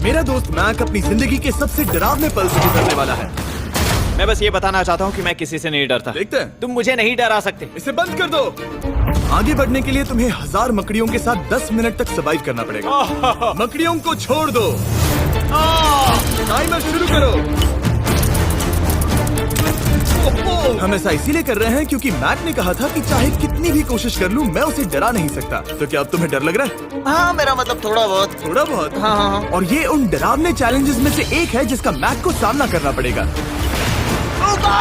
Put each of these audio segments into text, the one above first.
मेरा दोस्त मैक अपनी जिंदगी के सबसे डरावने पल से गुजरने वाला है। मैं बस ये बताना चाहता हूँ कि मैं किसी से नहीं डरता। देखते हैं। तुम मुझे नहीं डरा सकते। इसे बंद कर दो। आगे बढ़ने के लिए तुम्हें 1000 मकड़ियों के साथ 10 मिनट तक सर्वाइव करना पड़ेगा। मकड़ियों को छोड़ दो। टाइमर शुरू करो। हम ऐसा इसीलिए कर रहे हैं क्योंकि मैक ने कहा था कि चाहे कितनी भी कोशिश कर लूं मैं उसे डरा नहीं सकता। तो क्या अब तुम्हें डर लग रहा है? हाँ, मेरा मतलब थोड़ा बहुत। थोड़ा बहुत? हाँ। और ये उन डरावने चैलेंजेस में से एक है जिसका मैक को सामना करना पड़ेगा।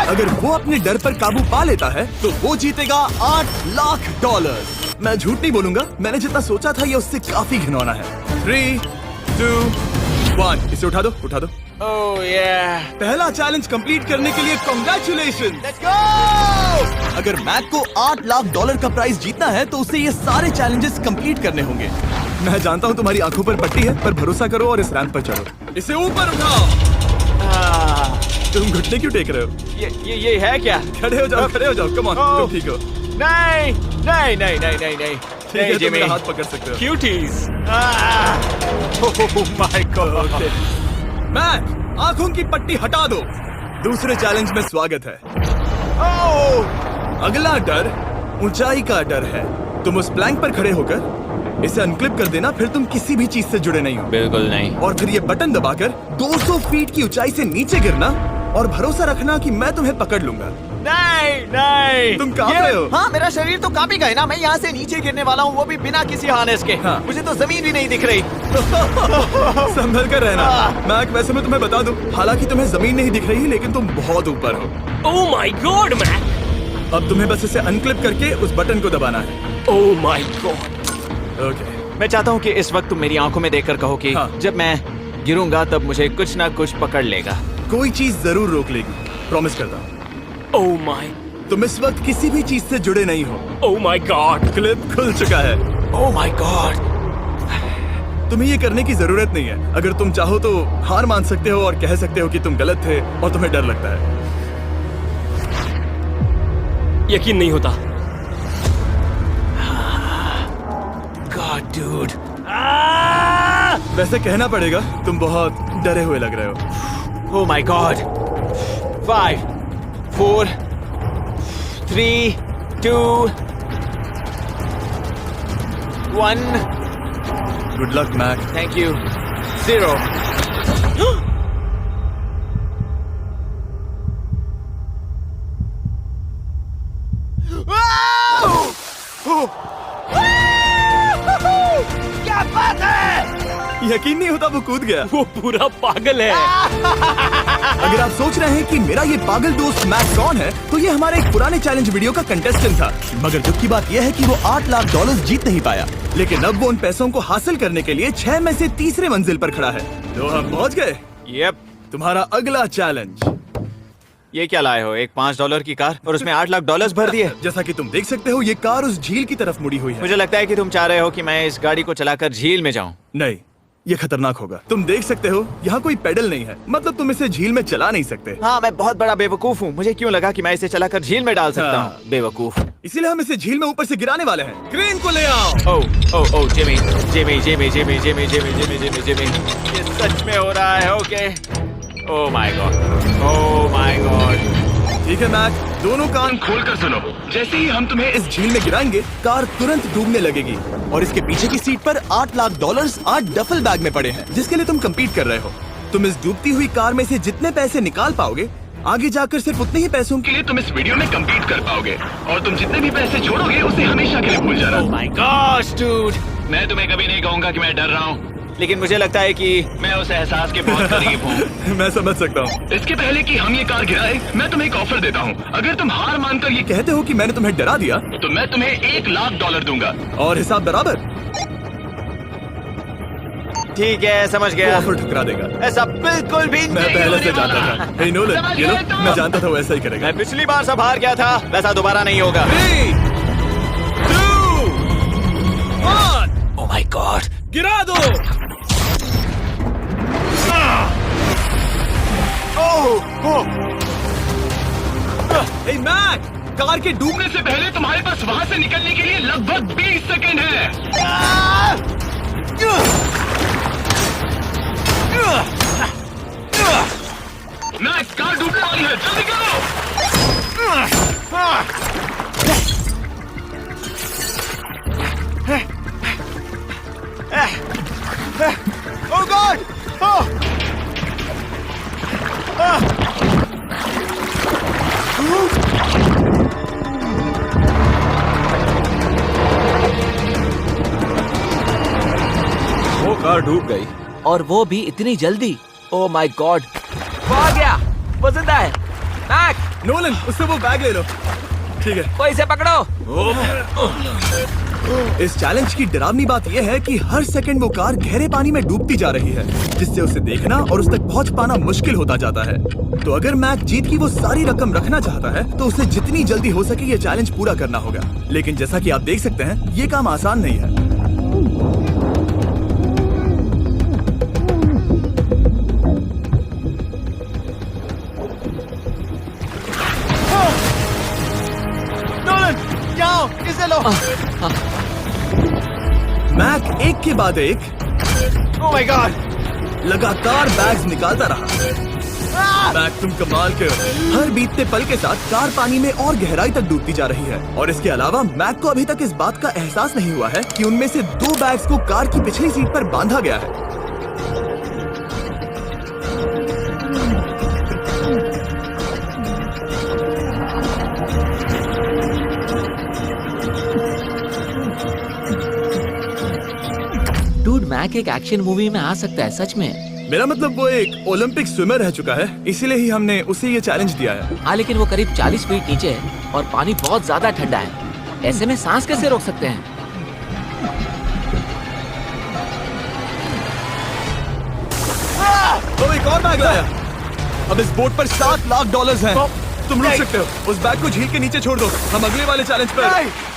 अगर वो अपने डर पर काबू पा लेता है तो वो जीतेगा $8 लाख। मैं झूठ नहीं बोलूंगा, मैंने जितना सोचा था ये उससे काफी घिनौना है। 3, 2, 1 इसे उठा दो, उठा दो। ओह yeah. पहला चैलेंज कंप्लीट करने के लिए कांग्रेचुलेशन। Let's go! अगर मैक को $8 लाख का प्राइज जीतना है तो उसे ये सारे चैलेंजेस कंप्लीट करने होंगे। मैं जानता हूँ तुम्हारी आंखों पर पट्टी है, पर भरोसा करो और इस रैंप पर चढ़ो। इसे ऊपर उठाओ। तुम घुटने क्यों टेक रहे हो? ये है क्या? खड़े हो जाओ, खड़े हो जाओ। कम ऑन, तुम ठीक हो? नहीं नहीं नहीं नहीं नहीं नहीं ठीक है, तुम मेरा हाथ पकड़ सकते हो। Cuties. Oh my god. Mac, आंखों की पट्टी हटा दो। दूसरे चैलेंज में स्वागत है। अगला डर ऊंचाई का डर है। तुम उस प्लैंक पर खड़े होकर इसे अनक्लिप कर देना, फिर तुम किसी भी चीज से जुड़े नहीं हो। बिल्कुल नहीं। और फिर ये बटन दबाकर 200 फीट की ऊंचाई से नीचे गिरना और भरोसा रखना कि मैं तुम्हें पकड़ लूंगा। नहीं नहीं। तुम कांप रहे हो? हाँ, मेरा शरीर तो कांपेगा ही ना। मैं यहाँ से नीचे गिरने वाला हूँ, वो भी बिना किसी हार्नेस के। हाँ। मुझे तो जमीन भी नहीं दिख रही। संभल कर रहना। मैक, वैसे मैं तुम्हें बता दूं, हालांकि तुम्हें जमीन नहीं दिख रही लेकिन तुम बहुत ऊपर हो। Oh my god Mac. अब तुम्हें बस इसे अनक्लिप करके उस बटन को दबाना है। ओह माय गॉड। ओके। मैं चाहता हूँ कि इस वक्त तुम मेरी आंखों में देखकर कहो कि हाँ। जब मैं गिरूंगा तब मुझे कुछ ना कुछ पकड़ लेगा। कोई चीज जरूर रोक लेगी, प्रॉमिस करता हूँ। Oh my. तुम इस वक्त किसी भी चीज से जुड़े नहीं हो। Oh my God. क्लिप खुल चुका है। ओह माय गॉड। तुम्हें ये करने की जरूरत नहीं है। अगर तुम चाहो तो हार मान सकते हो और कह सकते हो कि तुम गलत थे और तुम्हें डर लगता है। यकीन नहीं होता। God dude. वैसे कहना पड़ेगा तुम बहुत डरे हुए लग रहे हो। Oh my god. 5, 4, 3, 2, 1। Good luck Mac. Thank you. 0। क्या बात है? यकीन नहीं होता वो कूद गया। वो पूरा पागल है। अगर आप सोच रहे हैं कि मेरा ये पागल दोस्त मैक कौन है, तो ये हमारे एक पुराने चैलेंज वीडियो का कंटेस्टेंट था। मगर दुख की बात यह है कि वो $8 लाख जीत नहीं पाया। लेकिन अब वो उन पैसों को हासिल करने के लिए 6 में से तीसरे मंजिल पर खड़ा है। तो हम पहुंच गए। यप। तुम्हारा अगला चैलेंज। ये क्या लाए हो? एक $5 की कार और उसमें $8 लाख भर दिए। जैसा कि तुम देख सकते हो, ये कार उस झील की तरफ मुड़ी हुई है। मुझे लगता है कि तुम चाह रहे हो कि मैं इस गाड़ी को चलाकर झील में जाऊं। नहीं, ये खतरनाक होगा। तुम देख सकते हो यहाँ कोई पेडल नहीं है, मतलब तुम इसे झील में चला नहीं सकते। हाँ, मैं बहुत बड़ा बेवकूफ हूँ। मुझे क्यों लगा कि मैं इसे चलाकर झील में डाल सकता हाँ। हूँ? बेवकूफ। इसीलिए हम इसे झील में ऊपर से गिराने वाले हैं। क्रेन को ले आओ। Oh Jimmy Jimmy Jimmy Jimmy Jimmy Jimmy Jimmy Jimmy Jimmy. ये सच में हो रहा है। Okay. Oh my God. Oh my God. ठीक है मैक, दोनों कान खोलकर सुनो। जैसे ही हम तुम्हें इस झील में गिराएंगे, कार तुरंत डूबने लगेगी और इसके पीछे की सीट पर $8 लाख 8 डफल बैग में पड़े हैं, जिसके लिए तुम compete कर रहे हो। तुम इस डूबती हुई कार में से जितने पैसे निकाल पाओगे, आगे जाकर सिर्फ उतने ही पैसों के लिए तुम इस वीडियो में compete कर पाओगे। और तुम जितने भी पैसे छोड़ोगे उसे हमेशा के लिए भूल जाना। ओह माय गॉड डूड। मैं तुम्हें कभी नहीं कहूंगा कि मैं डर रहा हूँ। लेकिन मुझे लगता है कि मैं उस एहसास के बहुत करीब हूँ। मैं समझ सकता हूँ। इसके पहले कि हम ये कार गिराए, मैं तुम्हें एक ऑफर देता हूँ। अगर तुम हार मानकर ये कहते हो कि मैंने तुम्हें डरा दिया, तो मैं तुम्हें $1 लाख दूंगा। और हिसाब बराबर। ठीक है, समझ वो गया। ऑफर ठुकरा देगा। ऐसा बिल्कुल भी मैं नहीं पहले से होने जानता वाला। था। हे नोलन, समझ ये लो, गए तुम? मैं जानता था वो ऐसा ही करेगा। मैं पिछली बार सब हार गया था, वैसा दोबारा नहीं होगा। 3, 2, 1 ओह माय गॉड। गिरा दो। हे मैक, कार के डूबने से पहले तुम्हारे पास वहाँ से निकलने के लिए लगभग 20 सेकंड है। कार डूब गई। और वो भी इतनी जल्दी। ओ माय गॉड, वो आ गया, वो जिंदा है। मैक, नोलन, उससे वो बैग ले लो। ठीक है। कोई इसे पकड़ो। इस चैलेंज की डरावनी बात यह है कि हर सेकंड वो कार गहरे पानी में डूबती जा रही है, जिससे उसे देखना और उस तक पहुंच पाना मुश्किल होता जाता है। तो अगर मैक जीत की वो सारी रकम रखना चाहता है तो उसे जितनी जल्दी हो सके ये चैलेंज पूरा करना होगा। लेकिन जैसा कि आप देख सकते हैं, ये काम आसान नहीं है। इसे लो। मैक एक के बाद एक ओह माय गॉड, लगातार बैग्स निकालता रहा। मैक, तुम कमाल के हो। हर बीतते पल के साथ कार पानी में और गहराई तक डूबती जा रही है। और इसके अलावा मैक को अभी तक इस बात का एहसास नहीं हुआ है कि उनमें से 2 बैग्स को कार की पिछली सीट पर बांधा गया है। डूड, मैक एक एक्शन मूवी में आ सकता है सच में। मेरा मतलब वो एक ओलंपिक स्विमर रह चुका है, इसीलिए ही हमने उसे ये चैलेंज दिया है। हाँ, लेकिन वो करीब 40 फीट नीचे है और पानी बहुत ज्यादा ठंडा है। ऐसे में सांस कैसे रोक सकते हैं? तो एक और बैग लाया। अब इस बोट पर $7 लाख हैं। तुम रुक सकते हो। उस बैग को झील के नीचे छोड़ दो, हम अगले वाले चैलेंज पर।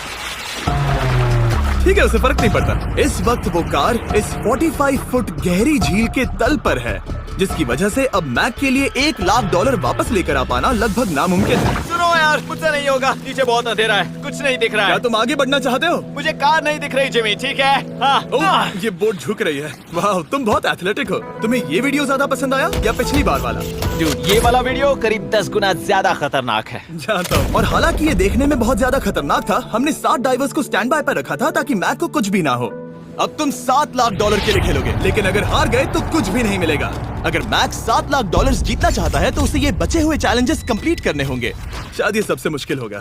ठीक है, उसे फर्क नहीं पड़ता। इस वक्त वो कार इस 45 फुट गहरी झील के तल पर है, जिसकी वजह से अब मैक के लिए $1 लाख वापस लेकर आ पाना लगभग नामुमकिन है। सुनो यार, मुझसे नहीं होगा। नीचे बहुत अंधेरा है, कुछ नहीं दिख रहा क्या है। तुम आगे बढ़ना चाहते हो? मुझे कार नहीं दिख रही जिमी, ठीक है? हाँ। ओह, ये बोट झुक रही है। वाह, तुम बहुत एथलेटिक हो। तुम्हें ये वीडियो ज्यादा पसंद आया या पिछली बार वाला? Dude, ये वाला वीडियो करीब 10 गुना ज्यादा खतरनाक है। जानता हूँ। और हालांकि ये देखने में बहुत ज्यादा खतरनाक था, हमने 7 डाइवर्स को स्टैंड बाय पर रखा था ताकि मैक को कुछ भी ना हो। अब तुम $7 लाख के लिए खेलोगे, लेकिन अगर हार गए तो कुछ भी नहीं मिलेगा। अगर मैक $7 लाख जीतना चाहता है तो उसे ये बचे हुए चैलेंजेस कंप्लीट करने होंगे। शायद ये सबसे मुश्किल होगा।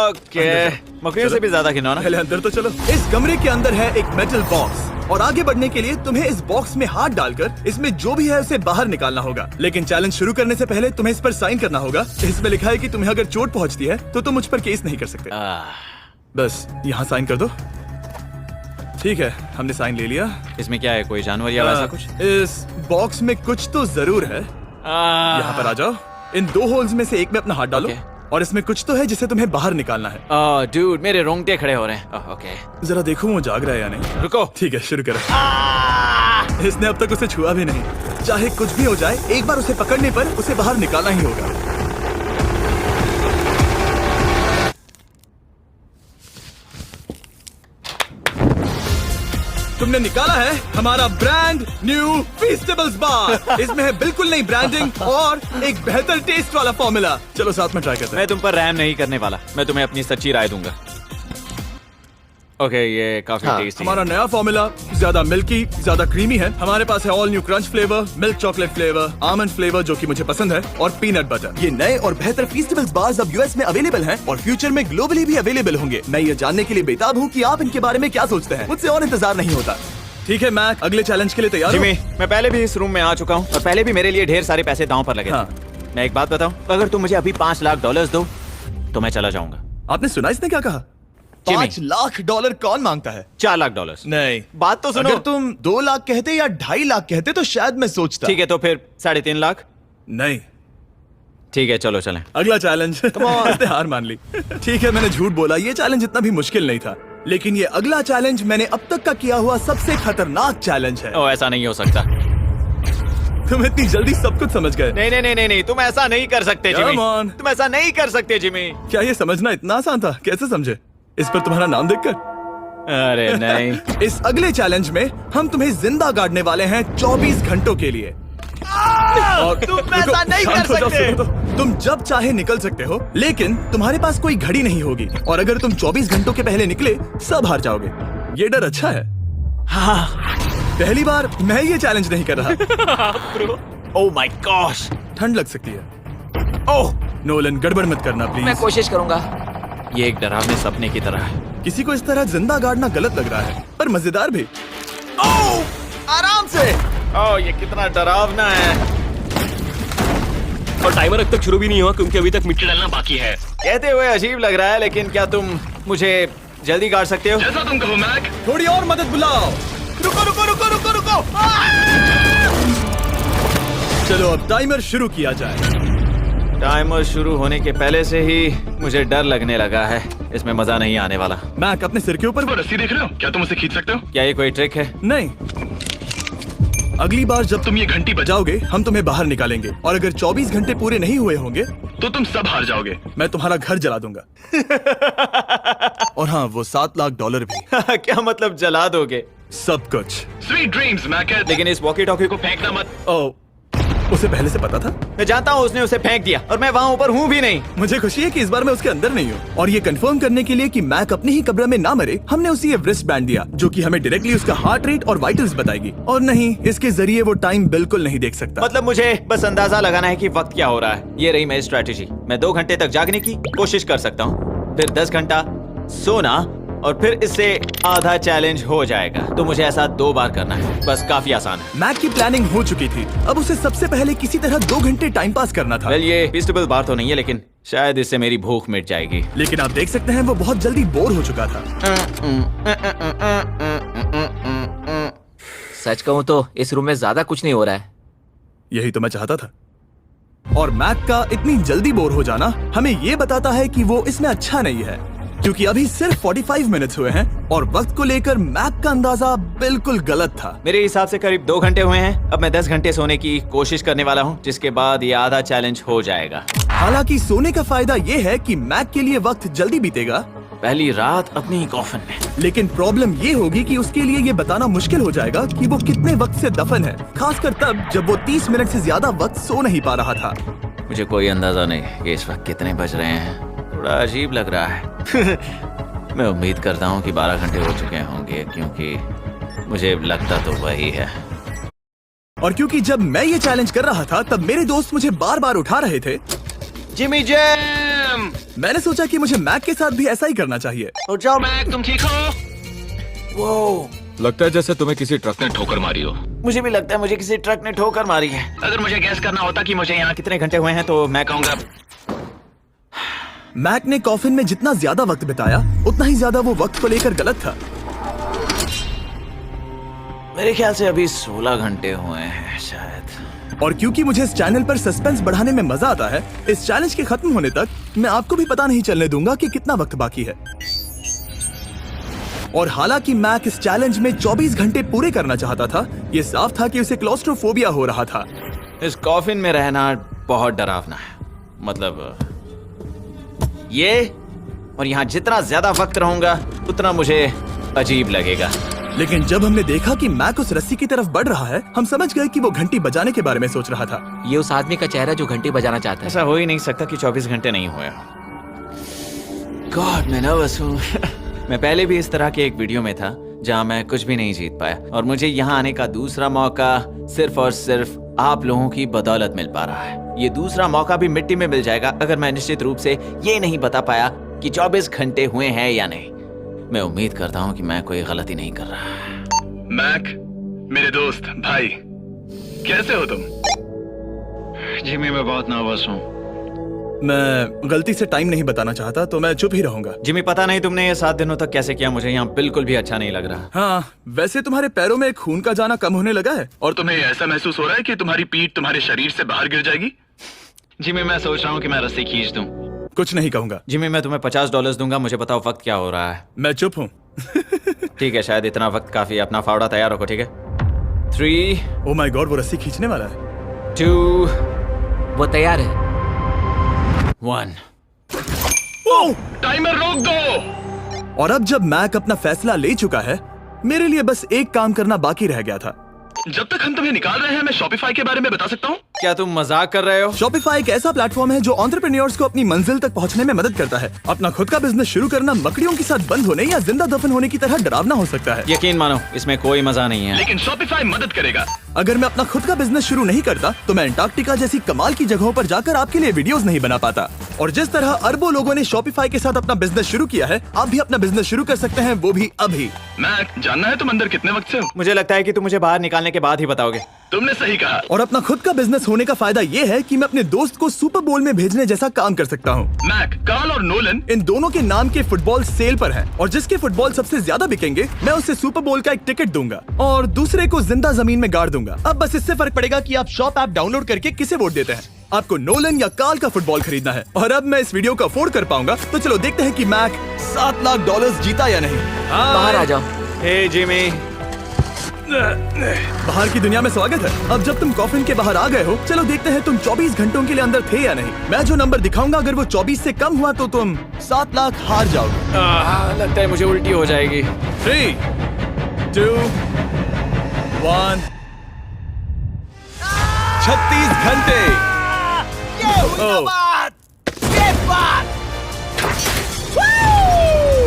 ओके, मकड़ियों से भी ज्यादा खिलौना। पहले अंदर तो चलो। इस कमरे के अंदर है एक मेटल बॉक्स और आगे बढ़ने के लिए तुम्हें इस बॉक्स में हाथ डालकर इसमें जो भी है उसे बाहर निकालना होगा। लेकिन चैलेंज शुरू करने से पहले तुम्हें इस पर साइन करना होगा। इसमें लिखा है कि तुम्हें अगर चोट पहुंचती है तो तुम मुझ पर केस नहीं कर सकते। बस यहाँ साइन कर दो। ठीक है, हमने साइन ले लिया। इसमें क्या है, कोई जानवर या वैसा कुछ? इस बॉक्स में कुछ तो जरूर है। यहाँ पर आ जाओ। इन 2 होल्स में से एक में अपना हाथ डालो। और इसमें कुछ तो है जिसे तुम्हें बाहर निकालना है। डूड, मेरे रोंगटे खड़े हो रहे हैं। ओके, जरा देखो वो जाग रहा है या नहीं। रुको। ठीक है, शुरू करो। इसने अब तक उसे छुआ भी नहीं। चाहे कुछ भी हो जाए, एक बार उसे पकड़ने पर उसे बाहर निकालना ही होगा। तुमने निकाला है हमारा ब्रांड न्यू फीस्टेबल्स बार। इसमें है बिल्कुल नई ब्रांडिंग और एक बेहतर टेस्ट वाला फॉर्मूला। चलो साथ में ट्राई करते हैं। मैं तुम पर रहम नहीं करने वाला, मैं तुम्हें अपनी सच्ची राय दूंगा। ओके, ये काफी टेस्टी। हमारा नया फॉर्मूला ज्यादा मिल्की, ज्यादा क्रीमी है। हमारे पास है all new crunch flavour, milk chocolate flavour, almond flavour जो कि मुझे पसंद है, और पीनट बटर। ये नए और बेहतर फीस्टेबल्स बार्स अब यूएस में अवेलेबल हैं और फ्यूचर में ग्लोबली भी अवेलेबल होंगे। मैं ये जानने के लिए बेताब हूँ कि आप इनके बारे में क्या सोचते हैं। मुझसे और इंतजार नहीं होता। ठीक है मैक, अगले चैलेंज के लिए तैयार हो? जिमी, मैं पहले भी इस रूम में आ चुका हूँ और पहले भी मेरे लिए ढेर सारे पैसे दांव पर लगे थे। हाँ। मैं एक बात बताऊं, अगर तुम मुझे अभी $5 लाख दो तो मैं चला जाऊंगा। आपने सुना इसने क्या कहा? $5 लाख कौन मांगता है? $4 लाख। नहीं, बात तो सुनो। अगर तुम 2 लाख कहते या 2.5 लाख कहते तो शायद मैं सोचता। ठीक है, तो फिर 3.5 लाख। नहीं, ठीक है, चलो चलें। अगला चैलेंज। इसने हार मान ली। ठीक है, मैंने झूठ बोला। ये चैलेंज इतना भी मुश्किल नहीं था, लेकिन ये अगला चैलेंज मैंने अब तक का किया हुआ सबसे खतरनाक चैलेंज है। ओ, ऐसा नहीं हो सकता। तुम इतनी जल्दी सब कुछ समझ गए। नहीं नहीं नहीं नहीं, तुम ऐसा नहीं कर सकते जिमी। Come on. तुम ऐसा नहीं कर सकते जिमी। क्या ये समझना इतना आसान था? कैसे समझे? इस पर तुम्हारा नाम देखकर? अरे नहीं। इस अगले चैलेंज में हम तुम्हें जिंदा गाड़ने वाले हैं 24 घंटों के लिए। और तुम ऐसा नहीं कर शांत हो जाओ, सकते। सुनो तो। तुम जब चाहे निकल सकते हो, लेकिन तुम्हारे पास कोई घड़ी नहीं होगी। और अगर तुम 24 घंटों के पहले निकले, सब हार जाओगे। ये डर अच्छा है। हाँ। पहली बार मैं ये चैलेंज नहीं कर रहा। ओह माय गॉश, ठंड लग सकती है। ओह नोलन, गड़बड़ मत करना मैं प्लीज। कोशिश करूंगा। ये एक डरावने सपने की तरह है। किसी को इस तरह जिंदा गाड़ना गलत लग रहा है, पर मजेदार भी। आराम से। ओह ये कितना डरावना है। और टाइमर अब तक शुरू भी नहीं हुआ क्योंकि अभी तक मिट्टी डलना बाकी है। कहते हुए अजीब लग रहा है, लेकिन क्या तुम मुझे जल्दी काट सकते हो? जैसा तुम कहो मैक। थोड़ी और मदद बुलाओ। रुको रुको रुको रुको रुको। चलो अब टाइमर शुरू किया जाए। टाइमर शुरू होने के पहले से ही मुझे डर लगने लगा है। इसमें मजा नहीं आने वाला। मैक अपने सिर के ऊपर। वो रस्सी देख रहे हो? क्या तुम उसे खींच सकते हो? क्या ये कोई ट्रिक है? नहीं, अगली बार जब तुम ये घंटी बजाओ जाओगे हम तुम्हें बाहर निकालेंगे, और अगर 24 घंटे पूरे नहीं हुए होंगे तो तुम सब हार जाओगे। मैं तुम्हारा घर जला दूंगा। और हाँ, वो $7 लाख भी। क्या मतलब जला दोगे? सब कुछ। Sweet dreams Mac. लेकिन इस वॉकी टॉकी को फेंकना मत। ओ, उसे पहले से पता था? मैं जानता हूँ उसने उसे फेंक दिया और मैं वहाँ ऊपर हूँ भी नहीं। मुझे खुशी है कि इस बार मैं उसके अंदर नहीं हूँ। और ये कंफर्म करने के लिए कि मैक अपनी ही कब्र में ना मरे, हमने उसे ये रिस्ट बैंड दिया जो कि हमें डायरेक्टली उसका हार्ट रेट और वाइटल्स बताएगी। और नहीं, इसके जरिए वो टाइम बिल्कुल नहीं देख सकता। मतलब मुझे बस अंदाजा लगाना है कि वक्त क्या हो रहा है। ये रही मेरी स्ट्रेटेजी। मैं 2 घंटे तक जागने की कोशिश कर सकता हूँ, फिर 10 घंटा सोना, और फिर इससे आधा चैलेंज हो जाएगा। तो मुझे ऐसा 2 बार करना है, बस काफी आसान है। मैक की प्लानिंग हो चुकी थी, अब उसे सबसे पहले किसी तरह 2 घंटे टाइम पास करना था। वेल ये फीस्टेबल बार तो नहीं है, लेकिन शायद इससे मेरी भूख मिट जाएगी। लेकिन आप देख सकते हैं वो बहुत जल्दी बोर हो चुका था। सच कहूँ तो इस रूम में ज्यादा कुछ नहीं हो रहा है। यही तो मैं चाहता था। और मैक का इतनी जल्दी बोर हो जाना हमें ये बताता है कि वो इसमें अच्छा नहीं है, क्योंकि अभी सिर्फ 45 मिनट्स हुए हैं और वक्त को लेकर मैक का अंदाजा बिल्कुल गलत था। मेरे हिसाब से करीब 2 घंटे हुए हैं। अब मैं 10 घंटे सोने की कोशिश करने वाला हूँ, जिसके बाद ये आधा चैलेंज हो जाएगा। हालांकि सोने का फायदा ये है कि मैक के लिए वक्त जल्दी बीतेगा, पहली रात अपनी ही कॉफिन में। लेकिन प्रॉब्लम ये होगी कि उसके लिए ये बताना मुश्किल हो जाएगा कि वो कितने वक्त से दफन है, खासकर तब जब वो 30 मिनट से ज्यादा वक्त सो नहीं पा रहा था। मुझे कोई अंदाजा नहीं कि इस वक्त कितने बज रहे हैं। थोड़ा अजीब लग रहा है। मैं उम्मीद करता हूँ कि 12 घंटे हो चुके होंगे, क्योंकि मुझे लगता तो वही है। और क्योंकि जब मैं ये चैलेंज कर रहा था तब मेरे दोस्त मुझे बार बार उठा रहे थे। Jimmy jam! मैंने सोचा कि मुझे मैक के साथ भी ऐसा ही करना चाहिए। उठ जाओ। मैक तुम ठीक हो? वो लगता है जैसे तुम्हें किसी ट्रक ने ठोकर मारी हो। मुझे भी लगता है मुझे किसी ट्रक ने ठोकर मारी है। अगर मुझे गैस करना होता कि मुझे यहाँ कितने घंटे हुए हैं तो मैं कहूँगा मैक ने कॉफिन में जितना ज्यादा वक्त बिताया उतना ही ज्यादा वो वक्त को लेकर गलत था। मेरे ख्याल से अभी 16 घंटे हुए हैं शायद। और क्योंकि मुझे इस चैनल पर सस्पेंस बढ़ाने में मजा आता है, इस चैलेंज के खत्म होने तक मैं आपको भी पता नहीं चलने दूंगा कि कितना वक्त बाकी है। और हालांकि मैक इस चैलेंज में 24 घंटे पूरे करना चाहता था, ये साफ था कि उसे क्लॉस्ट्रोफोबिया हो रहा था। इस कॉफिन में रहना बहुत डरावना है। मतलब ये, और यहाँ जितना ज्यादा वक्त रहूंगा उतना मुझे अजीब लगेगा। लेकिन जब हमने देखा कि मैक उस रस्सी की तरफ बढ़ रहा है, हम समझ गए कि वो घंटी बजाने के बारे में सोच रहा था। ये उस आदमी का चेहरा जो घंटी बजाना चाहता है। ऐसा हो ही नहीं सकता कि 24 घंटे नहीं हुए। गॉड, मैं नर्वस हूँ। मैं पहले भी इस तरह के एक वीडियो में था जहाँ मैं कुछ भी नहीं जीत पाया, और मुझे यहाँ आने का दूसरा मौका सिर्फ और सिर्फ आप लोगों की बदौलत मिल पा रहा है। ये दूसरा मौका भी मिट्टी में मिल जाएगा अगर मैं निश्चित रूप से ये नहीं बता पाया कि 24 घंटे हुए हैं या नहीं। मैं उम्मीद करता हूँ कि मैं कोई गलती नहीं कर रहा। मैक, मेरे दोस्त भाई, कैसे हो तुम? जिमी, मैं बहुत नर्वस हूँ। मैं गलती से टाइम नहीं बताना चाहता तो मैं चुप ही रहूंगा। जिमी, पता नहीं तुमने ये 7 दिनों तक कैसे किया, मुझे यहाँ बिल्कुल भी अच्छा नहीं लग रहा। हाँ, वैसे तुम्हारे पैरों में खून का जाना कम होने लगा है। और तुम्हें ऐसा महसूस हो रहा है कि तुम्हारी पीठ तुम्हारे शरीर से बाहर गिर जाएगी? जिमी, मैं सोच रहा हूँ कि मैं रस्सी खींच दूं। कुछ नहीं कहूंगा। जिमी, मैं तुम्हें $50 दूंगा, मुझे बताओ वक्त क्या हो रहा है। मैं चुप हूँ। ठीक है, शायद इतना वक्त काफी। अपना फावड़ा तैयार रखो, ठीक है? 3, ओह माय गॉड, वो रस्सी खींचने वाला है। 2, वो तैयार है। 1। टाइमर रोक दो। और अब जब मैक अपना फैसला ले चुका है, मेरे लिए बस एक काम करना बाकी रह गया था। जब तक हम तुम्हें निकाल रहे हैं, मैं शॉपिफाई के बारे में बता सकता हूँ। क्या तुम मजाक कर रहे हो? शॉपिफाई एक ऐसा प्लेटफॉर्म है जो एंटरप्रेन्योर्स को अपनी मंजिल तक पहुंचने में मदद करता है। अपना खुद का बिजनेस शुरू करना मकड़ियों के साथ बंद होने या जिंदा दफन होने की तरह डरावना हो सकता है। यकीन मानो, इसमें कोई मजा नहीं है। लेकिन शॉपिफाई मदद करेगा। अगर मैं अपना खुद का बिजनेस शुरू नहीं करता तो मैं अंटार्कटिका जैसी कमाल की जगहों पर जाकर आपके लिए वीडियोस नहीं बना पाता। और जिस तरह अरबों लोगों ने शॉपिफाई के साथ अपना बिजनेस शुरू किया है, आप भी अपना बिजनेस शुरू कर सकते हैं, वो भी अभी। मैक, जानना है तुम अंदर कितने वक्त से हो? मुझे लगता है कि तुम मुझे बाहर निकालने के बाद ही बताओगे। तुमने सही कहा। और अपना खुद का बिजनेस होने का फायदा ये है कि मैं अपने दोस्त को सुपर बोल में भेजने जैसा काम कर सकता हूँ। मैक, कार्ल और नोलन इन दोनों के नाम के फुटबॉल सेल पर हैं और जिसके फुटबॉल सबसे ज्यादा बिकेंगे मैं उसे सुपर बोल का एक टिकट दूंगा और दूसरे को जिंदा जमीन में गाड़ दूंगा। अब बस इससे फर्क पड़ेगा कि आप शॉप ऐप डाउनलोड करके किसे वोट देते हैं। आपको नोलन या कार्ल का फुटबॉल खरीदना है। और अब मैं इस वीडियो को अफोर्ड कर पाऊंगा, तो चलो देखते हैं कि मैक $7 लाख जीता या नहीं। बाहर आ जाओ। हे जिमी, बाहर की दुनिया में स्वागत है। अब जब तुम कॉफिन के बाहर आ गए हो, चलो देखते हैं तुम 24 घंटों के लिए अंदर थे या नहीं। मैं जो नंबर दिखाऊंगा, अगर वो 24 से कम हुआ तो तुम 7 लाख हार जाओगे। लगता है मुझे उल्टी हो जाएगी। 3, 2, 1। 36 घंटे।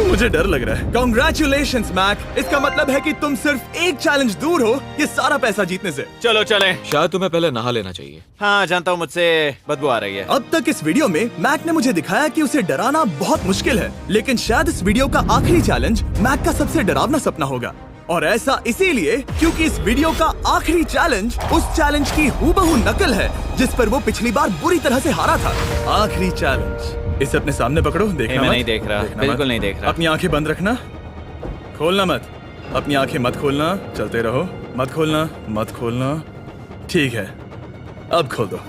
मुझे डर लग रहा है। Congratulations, Mac. इसका मतलब है कि तुम सिर्फ एक चैलेंज दूर हो ये सारा पैसा जीतने से। चलो चलें। शायद तुम्हें पहले नहा लेना चाहिए। हाँ, जानता हूँ, मुझसे बदबू आ रही है। अब तक इस वीडियो में मैक ने मुझे दिखाया कि उसे डराना बहुत मुश्किल है, लेकिन शायद इस वीडियो का आखिरी चैलेंज मैक का सबसे डरावना सपना होगा। और ऐसा इसीलिए क्योंकि इस वीडियो का आखिरी चैलेंज उस चैलेंज की हूबहू नकल है जिस पर वो पिछली बार बुरी तरह से हारा था। आखिरी चैलेंज। इसे अपने सामने पकड़ो, देखना मैं मत। नहीं देख रहा, देखना बिल्कुल मत। नहीं देख रहा। अपनी आंखें बंद रखना, खोलना मत। अपनी आंखें मत खोलना, चलते रहो। मत खोलना, मत खोलना। ठीक है, अब खोल दो।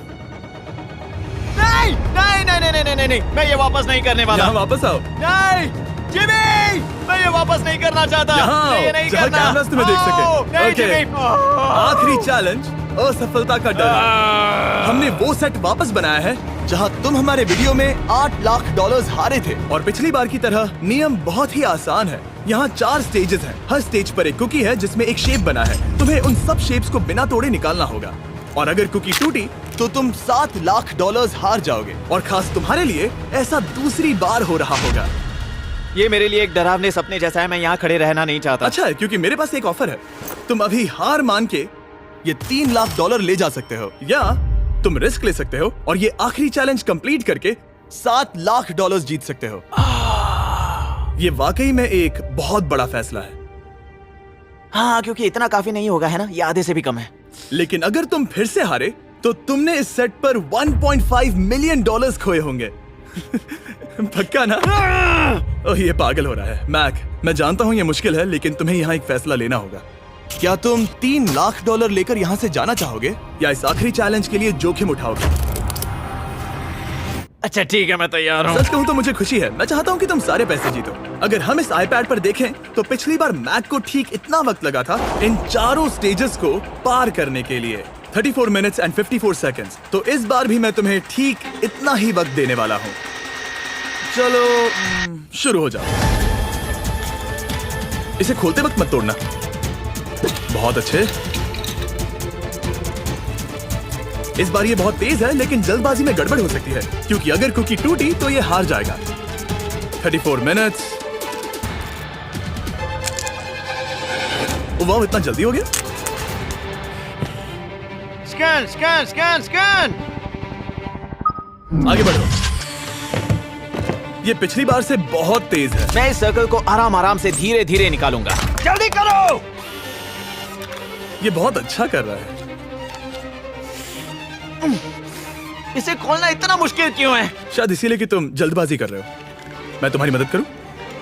नहीं नहीं नहीं नहीं नहीं नहीं, मैं ये वापस नहीं करने वाला। यहाँ वापस आओ। नहीं जिमी, मैं ये वापस नहीं करना चाहता। यहाँ मैं ये आओ, नहीं जहाँ करना। कैमरास तुम्हें देख सके। नहीं ओके। जिमी। आखिरी चैलेंज असफलता का डर। हमने वो सेट वापस बनाया है जहां तुम हमारे वीडियो में $8 लाख हारे थे। और पिछली बार की तरह नियम बहुत ही आसान है। यहाँ 4 स्टेजेस हैं। हर स्टेज पर एक कुकी है जिसमें एक शेप बना है। तुम्हें उन सब शेप्स को बिना तोड़े निकालना होगा और अगर कुकी टूटी तो तुम $7 लाख हार जाओगे। और खास तुम्हारे लिए ऐसा दूसरी बार हो रहा होगा। ये मेरे लिए एक डरावने सपने जैसा है। मैं यहाँ खड़े रहना नहीं चाहता। अच्छा है, क्योंकि मेरे पास एक ऑफर है। तुम अभी हार मान के ये $3 लाख ले जा सकते हो, या तुम रिस्क ले सकते हो और ये आखिरी चैलेंज कंप्लीट करके $7 लाख जीत सकते हो। ये वाकई में एक बहुत बड़ा फैसला है। हाँ, क्योंकि इतना काफी नहीं होगा, है ना? ये आधे से भी कम है। लेकिन अगर तुम फिर से हारे तो तुमने इस सेट पर $1.5 मिलियन खोए होंगे। पक्का ना? ओह, ये पागल हो रहा है। मैक, मैं जानता हूँ ये मुश्किल है, लेकिन तुम्हें यहाँ एक फैसला लेना होगा। क्या तुम $3 लाख लेकर यहाँ से जाना चाहोगे या इस आखिरी चैलेंज के लिए जोखिम उठाओगे? अच्छा ठीक है, मैं तैयार हूँ। सच कहूँ तो मुझे खुशी है। मैं चाहता हूँ कि तुम सारे पैसे जीतो। अगर हम इस iPad पर देखें तो पिछली बार मैक को ठीक इतना वक्त लगा था इन चारों स्टेजेस को पार करने के लिए, 34 मिनट्स एंड 54 सेकंड्स। तो इस बार भी मैं तुम्हें ठीक इतना ही वक्त देने वाला हूँ। चलो शुरू हो जाओ। इसे खोलते वक्त मत तोड़ना। बहुत अच्छे। इस बार ये बहुत तेज है, लेकिन जल्दबाजी में गड़बड़ हो सकती है क्योंकि अगर कुकी टूटी तो ये हार जाएगा। 34 मिनट्स। वाह, इतना जल्दी हो गया। Scan scan scan scan. आगे बढ़ो। ये पिछली बार से बहुत तेज है। मैं इस सर्कल को आराम आराम से धीरे धीरे निकालूंगा। जल्दी करो। ये बहुत अच्छा कर रहा है। इसे खोलना इतना मुश्किल क्यों है? शायद इसीलिए कि तुम जल्दबाजी कर रहे हो। मैं तुम्हारी मदद करूं?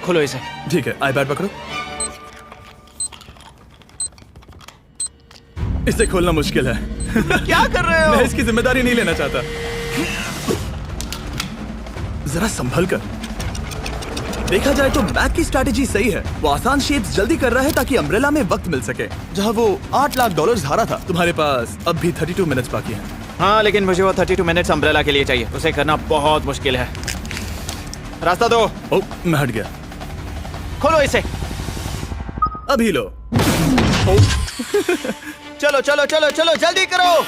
खोलो इसे। ठीक है, iPad पकड़ो। इसे खोलना मुश्किल है। क्या कर रहे हो? मैं इसकी जिम्मेदारी नहीं लेना चाहता। जरा संभल कर। देखा जाए तो मैक की स्ट्रैटेजी सही है। वो आसान शेप्स जल्दी कर रहा है ताकि अम्ब्रेला में वक्त मिल सके। जहां वो $8 लाख हारा था, तुम्हारे पास अब भी 32 मिनट्स बाकी हैं। हाँ, लेकिन मुझे वो 32 मिनट्स अम्ब्रेला के लिए चाहिए। उसे करना बहुत मुश्किल है। रास्ता दो। ओह, मैं हट गया। खोलो इसे। अभी लो। चलो चलो चलो चलो, जल्दी करो।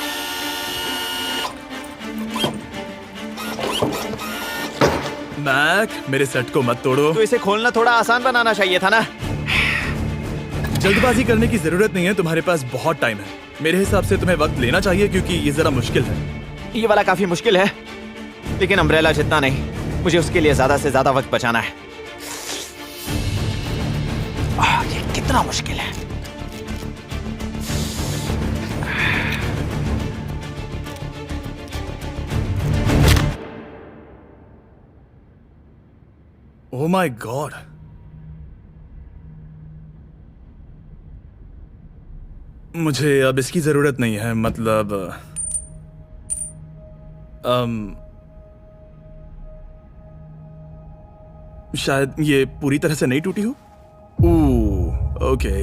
मैक, मेरे सेट को मत तोड़ो। तो इसे खोलना थोड़ा आसान बनाना चाहिए था ना। जल्दबाजी करने की जरूरत नहीं है, तुम्हारे पास बहुत टाइम है। मेरे हिसाब से तुम्हें वक्त लेना चाहिए क्योंकि ये जरा मुश्किल है। ये वाला काफी मुश्किल है। लेकिन अम्ब्रेला जितना नहीं, मुझे उसके लिए ज्यादा से ज्यादा वक्त बचाना है। ये कितना मुश्किल है। ओह माय गॉड, मुझे अब इसकी जरूरत नहीं है। मतलब शायद ये पूरी तरह से नहीं टूटी हो। ओके,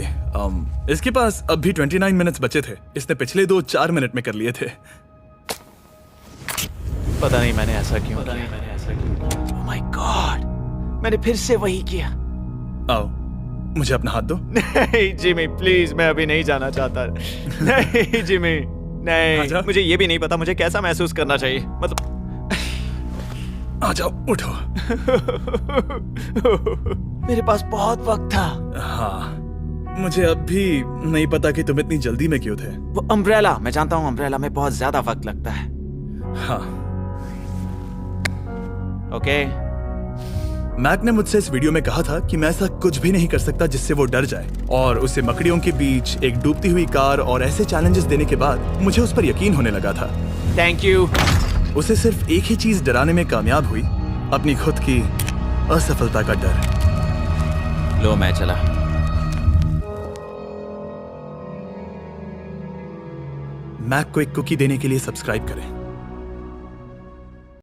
इसके पास अब भी 29 मिनट्स बचे थे। इसने पिछले 4 मिनट में कर लिए थे। पता नहीं मैंने ऐसा क्यों किया। ओह माय गॉड, मैंने फिर से वही किया। आओ, मुझे अपना हाथ दो। नहीं जिमी प्लीज, मैं अभी नहीं जाना चाहता। नहीं जिमी, नहीं, आजा। मुझे ये भी नहीं पता मुझे कैसा महसूस करना चाहिए। मतलब आ जाओ, उठो। मेरे पास बहुत वक्त था। हाँ, मुझे अब भी नहीं पता कि तुम इतनी जल्दी में क्यों थे। वो अम्ब्रेला, मैं जानता हूँ अम्ब्रेला में बहुत ज्यादा वक्त लगता है। हाँ, ओके मैक ने मुझसे इस वीडियो में कहा था कि मैं ऐसा कुछ भी नहीं कर सकता जिससे वो डर जाए, और उसे मकड़ियों के बीच एक डूबती हुई कार और ऐसे चैलेंजेस देने के बाद मुझे उस पर यकीन होने लगा था। Thank you. उसे सिर्फ एक ही चीज डराने में कामयाब हुई, अपनी खुद की असफलता का डर। लो मैं चला। मैक को एक कुकी देने के लिए सब्सक्राइब करें।